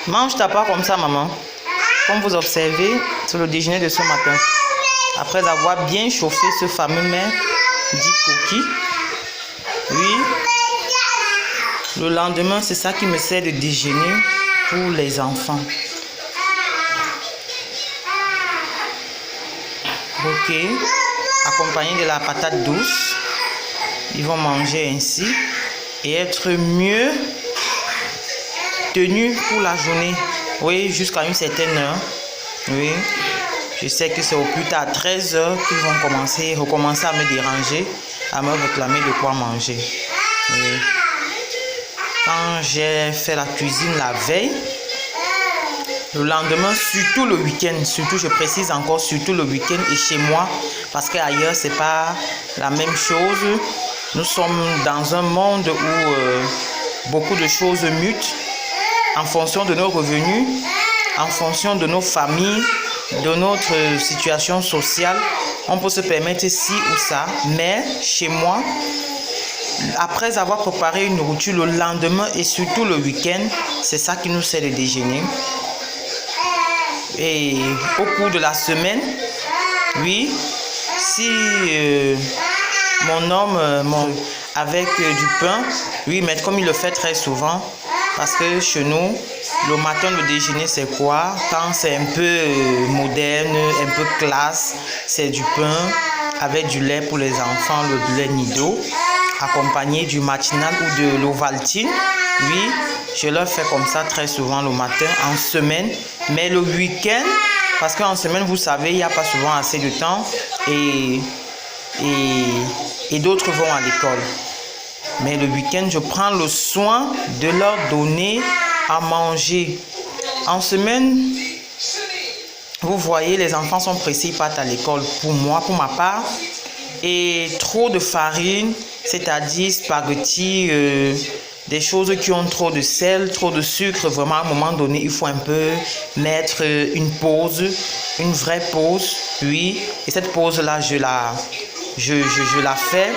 Mange ta part comme ça, maman. Comme vous observez, c'est le déjeuner de ce matin. Après avoir bien chauffé ce fameux mets dit coquille. Oui. Le lendemain, c'est ça qui me sert de déjeuner pour les enfants. Ok. Accompagné de la patate douce. Ils vont manger ainsi et être mieux tenus pour la journée. Oui, jusqu'à une certaine heure. Oui. Je sais que c'est au plus tard à 13 h qu'ils vont recommencer à me déranger, à me réclamer de quoi manger. Oui. Quand j'ai fait la cuisine la veille, le lendemain, surtout le week-end, surtout je précise encore, surtout le week-end et chez moi, parce qu'ailleurs c'est pas la même chose. Nous sommes dans un monde où beaucoup de choses mutent en fonction de nos revenus, en fonction de nos familles, de notre situation sociale. On peut se permettre ci ou ça, mais chez moi, après avoir préparé une nourriture le lendemain et surtout le week-end, c'est ça qui nous sert de déjeuner. Et au cours de la semaine, oui, si mon homme avec du pain, oui, mais comme il le fait très souvent, parce que chez nous, le matin, le déjeuner, c'est quoi? Quand c'est un peu moderne, un peu classe, c'est du pain avec du lait pour les enfants, le lait Nido, accompagné du matinal ou de l'Ovaltine. Oui, je leur fais comme ça très souvent le matin, en semaine. Mais le week-end, parce qu'en semaine, vous savez, il n'y a pas souvent assez de temps et d'autres vont à l'école. Mais le week-end, je prends le soin de leur donner à manger. En semaine, vous voyez, les enfants sont pressés, ils partent à l'école. Pour moi, pour ma part, et trop de farine, c'est-à-dire spaghettis, des choses qui ont trop de sel, trop de sucre. Vraiment, à un moment donné, il faut un peu mettre une pause, une vraie pause. Oui, et cette pause-là, je la fais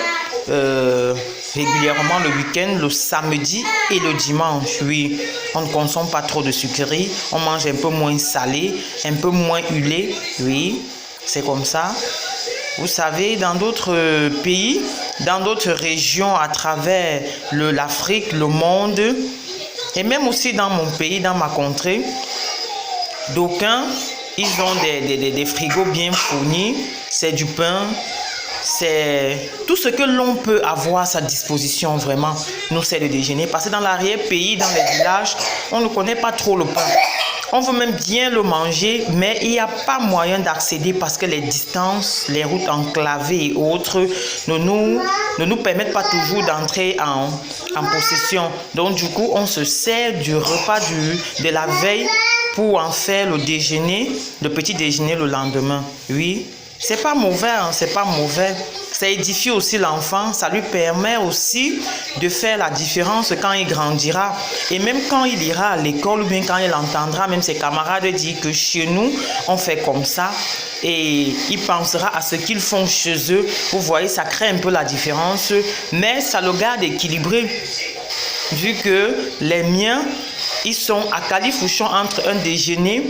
régulièrement le week-end, le samedi et le dimanche. Oui, on ne consomme pas trop de sucreries, on mange un peu moins salé, un peu moins huilé. Oui, c'est comme ça. Vous savez, dans d'autres pays, dans d'autres régions à travers l'Afrique, le monde, et même aussi dans mon pays, dans ma contrée, d'aucuns, ils ont des frigos bien fournis, c'est du pain, c'est tout ce que l'on peut avoir à sa disposition, vraiment, nous c'est le déjeuner. Parce que dans l'arrière-pays, dans les villages, on ne connaît pas trop le pain. On veut même bien le manger, mais il n'y a pas moyen d'accéder parce que les distances, les routes enclavées et autres ne nous permettent pas toujours d'entrer en possession. Donc du coup, on se sert du repas de la veille pour en faire le déjeuner, le petit déjeuner le lendemain. Oui, c'est pas mauvais, hein, c'est pas mauvais. Ça édifie aussi l'enfant, ça lui permet aussi de faire la différence quand il grandira. Et même quand il ira à l'école ou bien quand il entendra même ses camarades dire que chez nous, on fait comme ça. Et il pensera à ce qu'ils font chez eux. Vous voyez, ça crée un peu la différence, mais ça le garde équilibré. Vu que les miens, ils sont à califourchon entre un déjeuner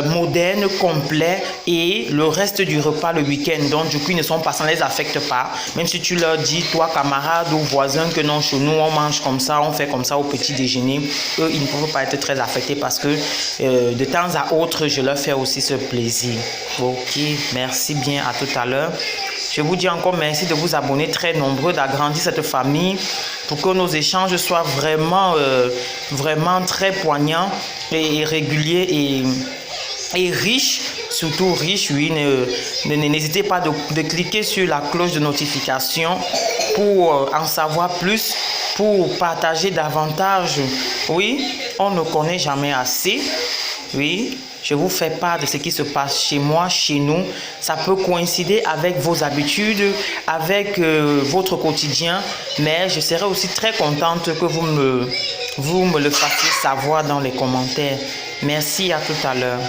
moderne, complet et le reste du repas le week-end. Donc du coup, ils ne sont pas, ça ne les affecte pas. Même si tu leur dis, toi camarade ou voisin, que non, chez nous, on mange comme ça, on fait comme ça au petit déjeuner, eux, ils ne peuvent pas être très affectés parce que de temps à autre, je leur fais aussi ce plaisir. Ok, merci bien, à tout à l'heure. Je vous dis encore merci de vous abonner très nombreux, d'agrandir cette famille pour que nos échanges soient vraiment, vraiment très poignants et réguliers et riches, surtout riches. Oui, n'hésitez pas de cliquer sur la cloche de notification pour en savoir plus, pour partager davantage. Oui, on ne connaît jamais assez. Oui, je vous fais part de ce qui se passe chez moi, chez nous. Ça peut coïncider avec vos habitudes, avec votre quotidien, mais je serai aussi très contente que vous me le fassiez savoir dans les commentaires. Merci, à tout à l'heure.